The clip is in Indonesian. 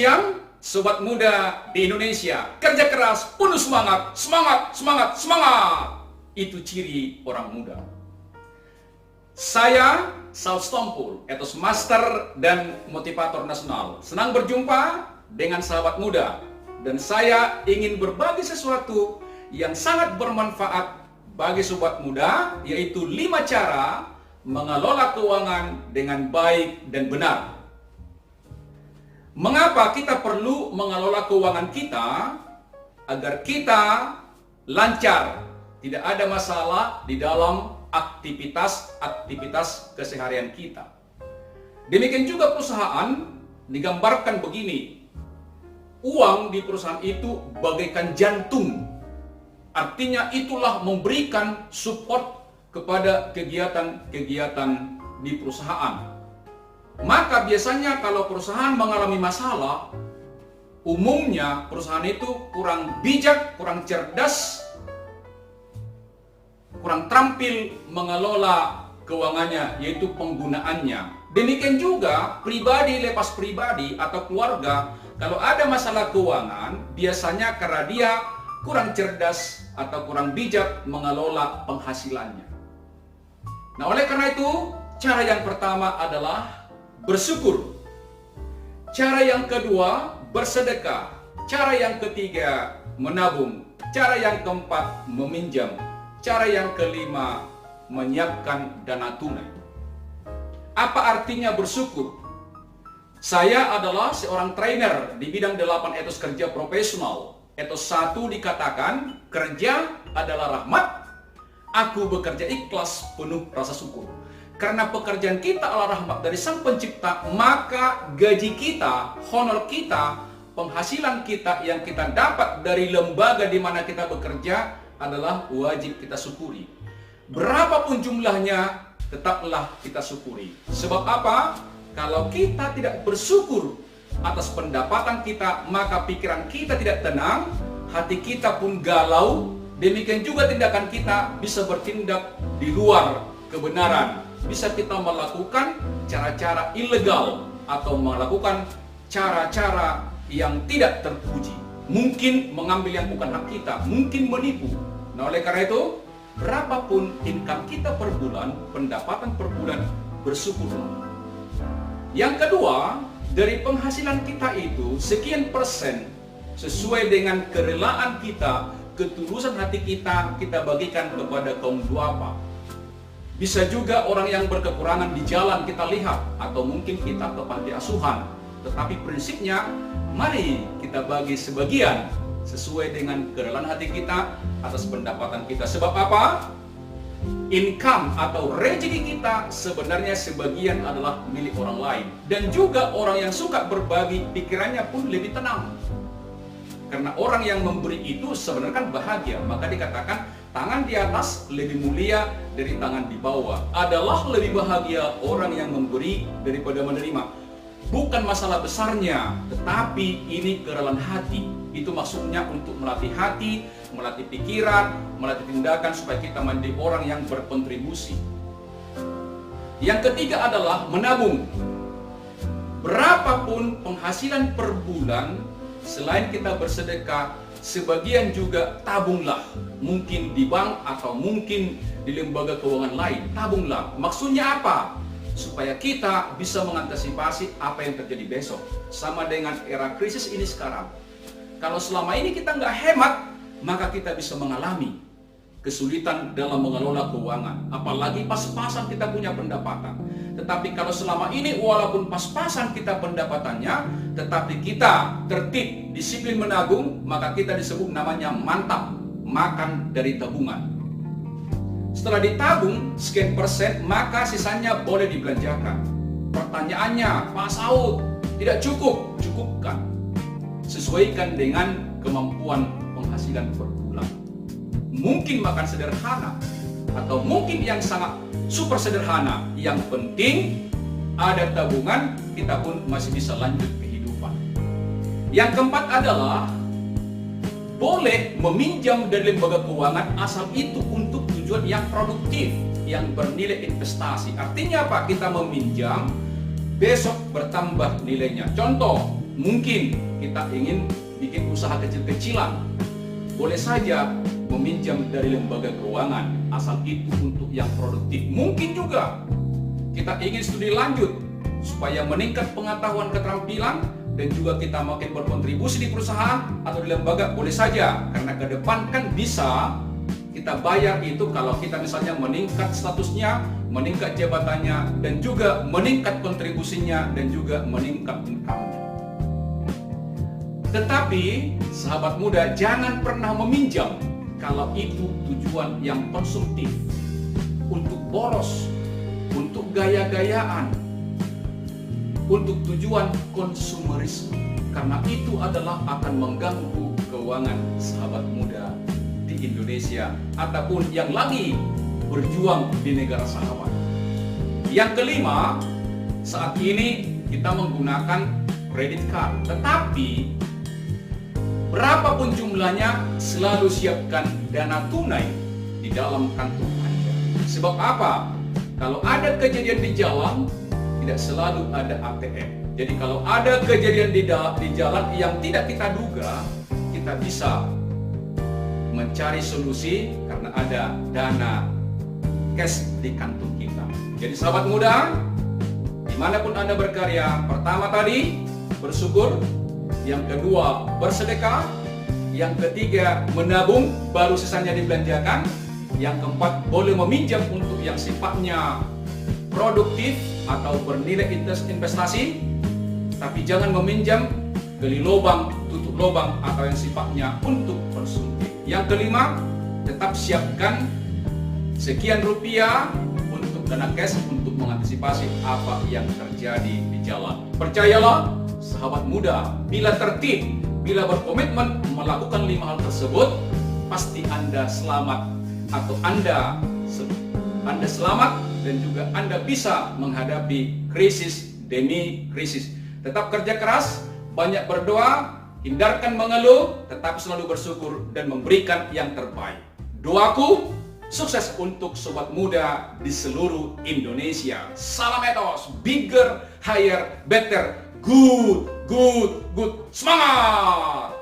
siang, sobat muda di Indonesia. Kerja keras, penuh semangat, semangat, semangat, semangat. Itu ciri orang muda. Saya Saud Stompul, etos master dan motivator nasional. Senang berjumpa dengan sahabat muda. Dan saya ingin berbagi sesuatu yang sangat bermanfaat bagi sobat muda, yaitu 5 cara mengelola keuangan dengan baik dan benar. Mengapa kita perlu mengelola keuangan kita agar kita lancar, tidak ada masalah di dalam aktivitas keseharian kita. Demikian juga perusahaan digambarkan begini. Uang di perusahaan itu bagaikan jantung. Artinya itulah memberikan support kepada kegiatan-kegiatan di perusahaan. Maka biasanya kalau perusahaan mengalami masalah, umumnya perusahaan itu kurang bijak, kurang cerdas, kurang terampil mengelola keuangannya, yaitu penggunaannya. Demikian juga pribadi lepas pribadi atau keluarga, kalau ada masalah keuangan, biasanya karena dia kurang cerdas atau kurang bijak mengelola penghasilannya. Nah, oleh karena itu, cara yang pertama adalah bersyukur. Cara yang kedua, bersedekah. Cara yang ketiga, menabung. Cara yang keempat, meminjam. Cara yang kelima, menyiapkan dana tunai. Apa artinya bersyukur? Saya adalah seorang trainer di bidang 8 etos kerja profesional. Etos 1 dikatakan, kerja adalah rahmat. Aku bekerja ikhlas penuh rasa syukur. Karena pekerjaan kita adalah rahmat dari Sang Pencipta, maka gaji kita, honor kita, penghasilan kita yang kita dapat dari lembaga di mana kita bekerja adalah wajib kita syukuri. Berapapun jumlahnya, tetaplah kita syukuri. Sebab apa? Kalau kita tidak bersyukur atas pendapatan kita, maka pikiran kita tidak tenang, hati kita pun galau, demikian juga tindakan kita bisa bertindak di luar kebenaran. Bisa kita melakukan cara-cara ilegal atau melakukan cara-cara yang tidak terpuji. Mungkin mengambil yang bukan hak kita, mungkin menipu. Nah, oleh karena itu, berapapun income kita per bulan, pendapatan per bulan, bersyukurlah. Yang kedua, dari penghasilan kita itu, sekian persen sesuai dengan kerelaan kita, ketulusan hati kita, kita bagikan kepada kaum duafa. Bisa juga orang yang berkekurangan di jalan kita lihat, atau mungkin kita ke panti asuhan. Tetapi prinsipnya, mari kita bagi sebagian sesuai dengan kerelaan hati kita atas pendapatan kita. Sebab apa? Income atau rezeki kita sebenarnya sebagian adalah milik orang lain. Dan juga orang yang suka berbagi, pikirannya pun lebih tenang. Karena orang yang memberi itu sebenarnya kan bahagia. Maka dikatakan tangan di atas lebih mulia dari tangan di bawah. Adalah lebih bahagia orang yang memberi daripada menerima. Bukan masalah besarnya, tetapi ini kerelaan hati. Itu maksudnya untuk melatih hati, melatih pikiran, melatih tindakan supaya kita menjadi orang yang berkontribusi. Yang ketiga adalah menabung. Berapapun penghasilan per bulan, selain kita bersedekah, sebagian juga tabunglah. Mungkin di bank atau mungkin di lembaga keuangan lain. Tabunglah. Maksudnya apa? Supaya kita bisa mengantisipasi apa yang terjadi besok. Sama dengan era krisis ini sekarang. Kalau selama ini kita nggak hemat, maka kita bisa mengalami kesulitan dalam mengelola keuangan. Apalagi pas-pasan kita punya pendapatan. Tetapi kalau selama ini walaupun pas-pasan kita pendapatannya, tetapi kita tertib, disiplin menabung, maka kita disebut namanya mantap, makan dari tabungan. Setelah ditabung sekian persen, maka sisanya boleh dibelanjakan. Pertanyaannya, Pak Saud, tidak cukup? Cukupkan. Sesuaikan dengan kemampuan penghasilan per bulan. Mungkin makan sederhana, atau mungkin yang sangat super sederhana. Yang penting ada tabungan, kita pun masih bisa lanjut kehidupan. Yang keempat adalah boleh meminjam dari lembaga keuangan asal itu untuk tujuan yang produktif, yang bernilai investasi. Artinya apa? Kita meminjam, besok bertambah nilainya. Contoh, mungkin kita ingin bikin usaha kecil-kecilan, boleh saja meminjam dari lembaga keuangan, asal itu untuk yang produktif. Mungkin juga kita ingin studi lanjut supaya meningkat pengetahuan keterampilan dan juga kita makin berkontribusi di perusahaan atau di lembaga, boleh saja, karena ke depan kan bisa kita bayar itu kalau kita misalnya meningkat statusnya, meningkat jabatannya, dan juga meningkat kontribusinya, dan juga meningkat income-nya. Tetapi sahabat muda, jangan pernah meminjam kalau itu tujuan yang konsumtif, untuk boros, untuk gaya-gayaan, untuk tujuan konsumerisme, karena itu adalah akan mengganggu keuangan sahabat muda di Indonesia ataupun yang lagi berjuang di negara sahabat. Yang kelima, saat ini kita menggunakan credit card, tetapi berapapun jumlahnya, selalu siapkan dana tunai di dalam kantung Anda. Sebab apa? Kalau ada kejadian di jalan, tidak selalu ada ATM. Jadi kalau ada kejadian di jalan yang tidak kita duga, kita bisa mencari solusi karena ada dana cash di kantung kita. Jadi sahabat muda, dimanapun Anda berkarya, pertama tadi bersyukur, yang kedua bersedekah, yang ketiga menabung baru sisanya dibelanjakan, yang keempat boleh meminjam untuk yang sifatnya produktif atau bernilai investasi, tapi jangan meminjam gali lubang, tutup lubang atau yang sifatnya untuk konsumtif. Yang kelima, tetap siapkan sekian rupiah untuk dana cash untuk mengantisipasi apa yang terjadi di jalan. Percayalah sahabat muda, bila tertib, bila berkomitmen melakukan 5 hal tersebut, pasti Anda selamat, atau Anda selamat dan juga Anda bisa menghadapi krisis demi krisis. Tetap kerja keras, banyak berdoa, hindarkan mengeluh, tetap selalu bersyukur dan memberikan yang terbaik. Doaku, sukses untuk sobat muda di seluruh Indonesia. Salam etos, bigger, higher, better. Good. Semangat!